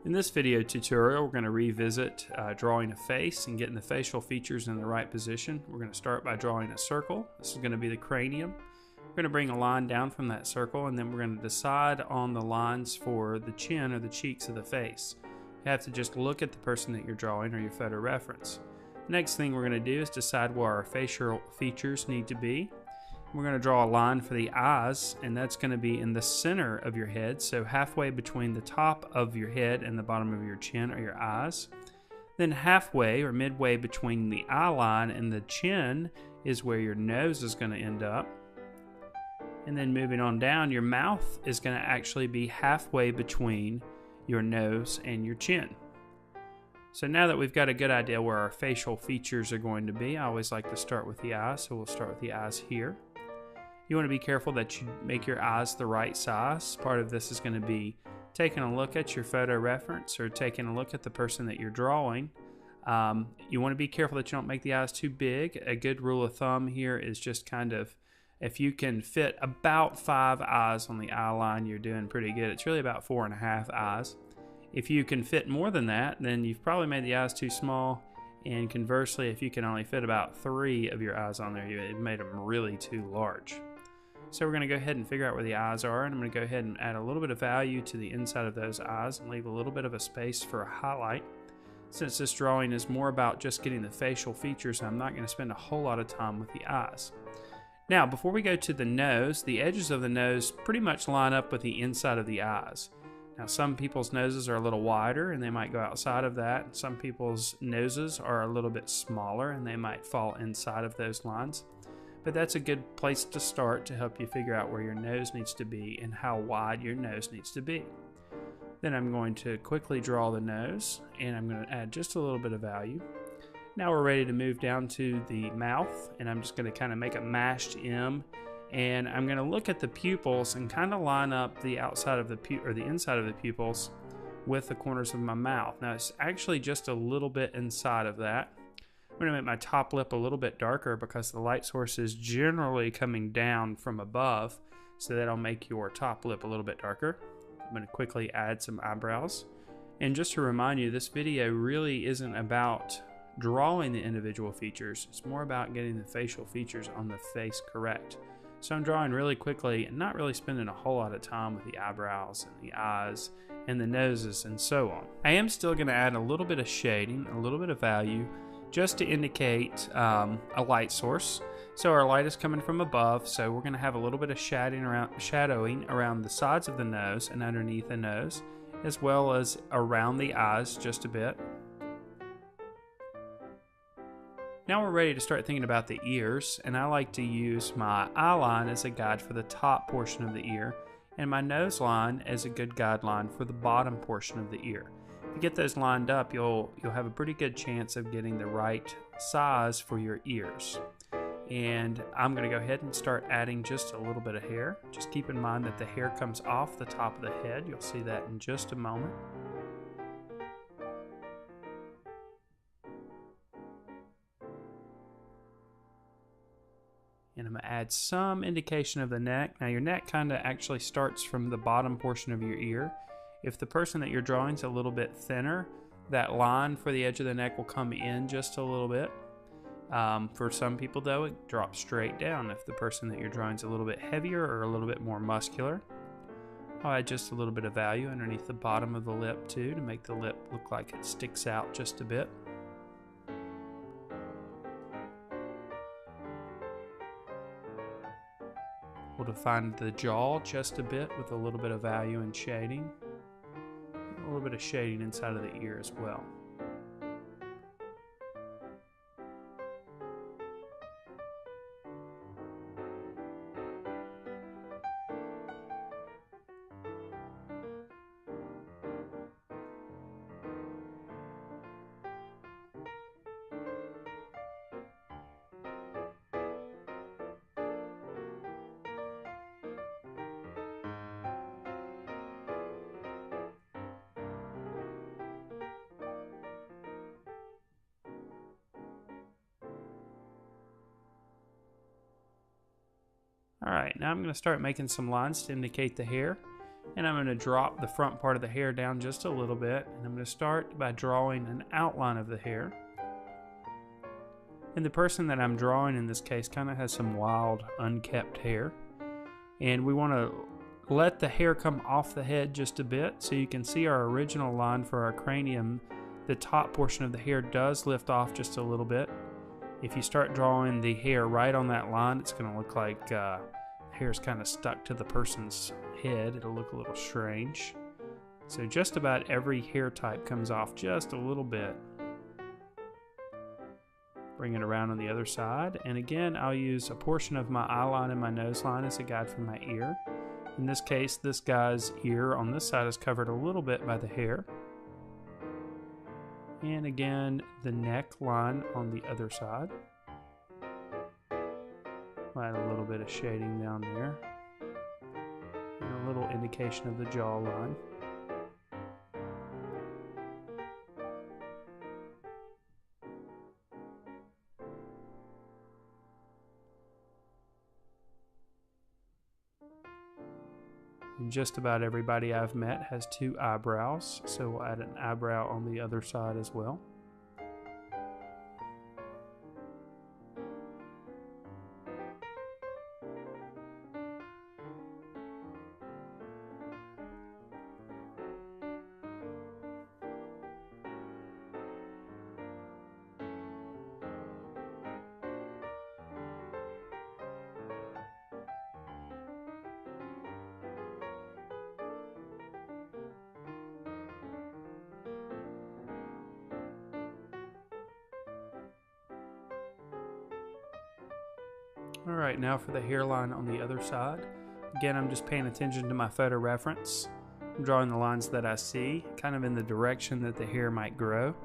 In this video tutorial, we're going to revisit drawing a face and getting the facial features in the right position. We're going to start by drawing a circle. This is going to be the cranium. We're going to bring a line down from that circle, and then we're going to decide on the lines for the chin or the cheeks of the face. You have to just look at the person that you're drawing or your photo reference. The next thing we're going to do is decide where our facial features need to be. We're going to draw a line for the eyes, and that's going to be in the center of your head, so halfway between the top of your head and the bottom of your chin are your eyes. Then halfway or midway between the eye line and the chin is where your nose is going to end up. And then moving on down, your mouth is going to actually be halfway between your nose and your chin. So now that we've got a good idea where our facial features are going to be, I always like to start with the eyes, so we'll start with the eyes here. You want to be careful that you make your eyes the right size. Part of this is going to be taking a look at your photo reference or taking a look at the person that you're drawing. You want to be careful that you don't make the eyes too big. A good rule of thumb here is just kind of, if you can fit about 5 eyes on the eye line, you're doing pretty good. It's really about 4.5 eyes. If you can fit more than that, then you've probably made the eyes too small. And conversely, if you can only fit about 3 of your eyes on there, you've made them really too large. So we're going to go ahead and figure out where the eyes are, and I'm going to go ahead and add a little bit of value to the inside of those eyes and leave a little bit of a space for a highlight. Since this drawing is more about just getting the facial features, I'm not going to spend a whole lot of time with the eyes. Now, before we go to the nose, the edges of the nose pretty much line up with the inside of the eyes. Now, some people's noses are a little wider and they might go outside of that. Some people's noses are a little bit smaller and they might fall inside of those lines. But that's a good place to start to help you figure out where your nose needs to be and how wide your nose needs to be. Then I'm going to quickly draw the nose, and I'm going to add just a little bit of value. Now we're ready to move down to the mouth, and I'm just going to kind of make a mashed M, and I'm going to look at the pupils and kind of line up the outside of the the inside of the pupils with the corners of my mouth. Now it's actually just a little bit inside of that. I'm going to make my top lip a little bit darker because the light source is generally coming down from above, so that'll make your top lip a little bit darker. I'm going to quickly add some eyebrows. And just to remind you, this video really isn't about drawing the individual features. It's more about getting the facial features on the face correct. So I'm drawing really quickly and not really spending a whole lot of time with the eyebrows and the eyes and the noses and so on. I am still going to add a little bit of shading, a little bit of value, just to indicate a light source. So our light is coming from above, so we're going to have a little bit of shadowing around the sides of the nose and underneath the nose, as well as around the eyes just a bit. Now we're ready to start thinking about the ears, and I like to use my eye line as a guide for the top portion of the ear, and my nose line as a good guideline for the bottom portion of the ear. If you get those lined up, you'll have a pretty good chance of getting the right size for your ears. And I'm going to go ahead and start adding just a little bit of hair. Just keep in mind that the hair comes off the top of the head. You'll see that in just a moment. And I'm going to add some indication of the neck. Now your neck kind of actually starts from the bottom portion of your ear. If the person that you're drawing is a little bit thinner, that line for the edge of the neck will come in just a little bit. For some people though, it drops straight down. If the person that you're drawing is a little bit heavier or a little bit more muscular, I'll add just a little bit of value underneath the bottom of the lip too, to make the lip look like it sticks out just a bit. We'll define the jaw just a bit with a little bit of value and shading. A little bit of shading inside of the ear as well. Alright, now I'm going to start making some lines to indicate the hair. And I'm going to drop the front part of the hair down just a little bit, and I'm going to start by drawing an outline of the hair. And the person that I'm drawing in this case kind of has some wild, unkept hair. And we want to let the hair come off the head just a bit, so you can see our original line for our cranium. The top portion of the hair does lift off just a little bit. If you start drawing the hair right on that line, it's going to look like hair's kind of stuck to the person's head. It'll look a little strange. So just about every hair type comes off just a little bit. Bring it around on the other side, and again I'll use a portion of my eye line and my nose line as a guide for my ear. In this case, this guy's ear on this side is covered a little bit by the hair. And again, the neckline on the other side. Add a little bit of shading down there. And a little indication of the jawline. And just about everybody I've met has 2 eyebrows, so we'll add an eyebrow on the other side as well. Alright, now for the hairline on the other side. Again, I'm just paying attention to my photo reference. I'm drawing the lines that I see, kind of in the direction that the hair might grow.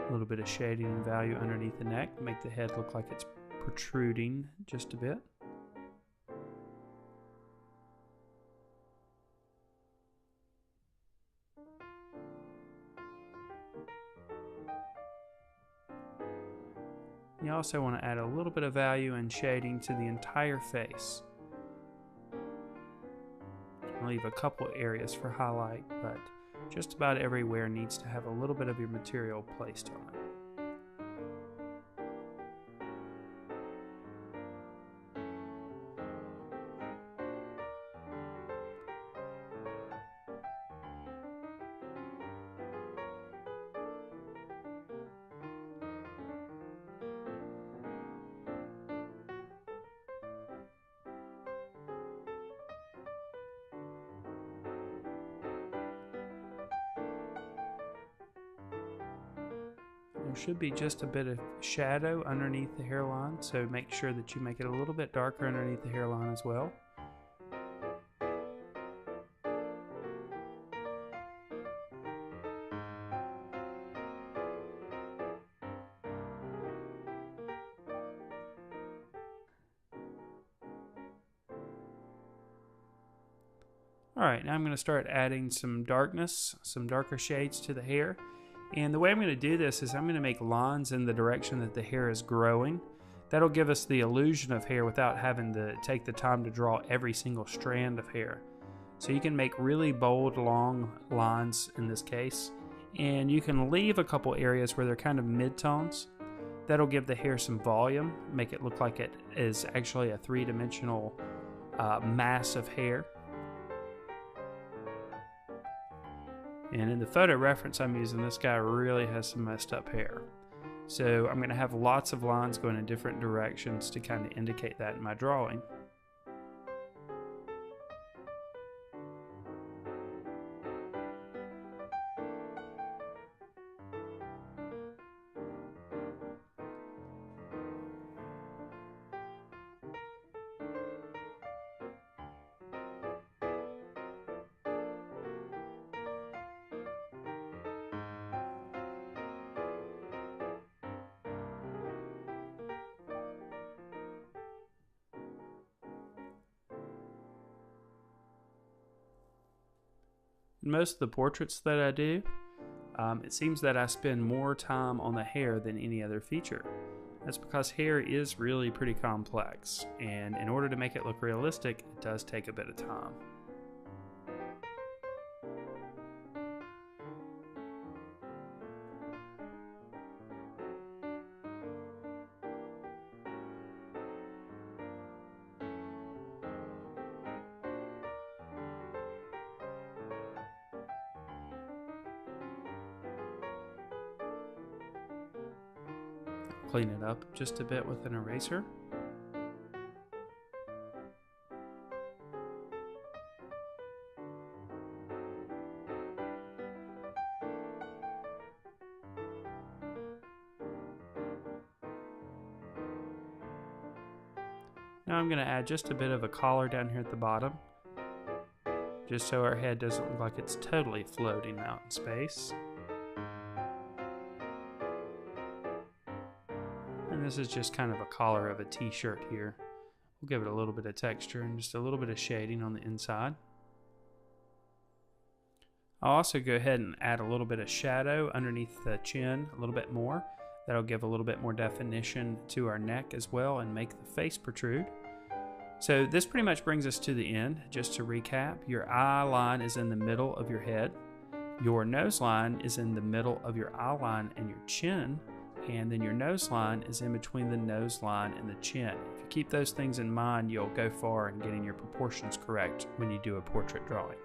A little bit of shading and value underneath the neck to make the head look like it's protruding just a bit. You also want to add a little bit of value and shading to the entire face. I'll leave a couple areas for highlight, but just about everywhere needs to have a little bit of your material placed on it. There should be just a bit of shadow underneath the hairline, so make sure that you make it a little bit darker underneath the hairline as well. Alright, now I'm going to start adding some darkness, some darker shades to the hair. And the way I'm going to do this is I'm going to make lines in the direction that the hair is growing. That'll give us the illusion of hair without having to take the time to draw every single strand of hair. So you can make really bold, long lines in this case. And you can leave a couple areas where they're kind of mid-tones. That'll give the hair some volume, make it look like it is actually a three-dimensional mass of hair. And in the photo reference I'm using, this guy really has some messed up hair. So I'm going to have lots of lines going in different directions to kind of indicate that in my drawing. Most of the portraits that I do, it seems that I spend more time on the hair than any other feature. That's because hair is really pretty complex, and in order to make it look realistic, it does take a bit of time. Clean it up just a bit with an eraser. Now I'm going to add just a bit of a collar down here at the bottom, just so our head doesn't look like it's totally floating out in space. And this is just kind of a collar of a t-shirt here. We'll give it a little bit of texture and just a little bit of shading on the inside. I'll also go ahead and add a little bit of shadow underneath the chin, a little bit more. That'll give a little bit more definition to our neck as well and make the face protrude. So this pretty much brings us to the end. Just to recap, your eye line is in the middle of your head. Your nose line is in the middle of your eye line and your chin. And then your nose line is in between the nose line and the chin. If you keep those things in mind, you'll go far in getting your proportions correct when you do a portrait drawing.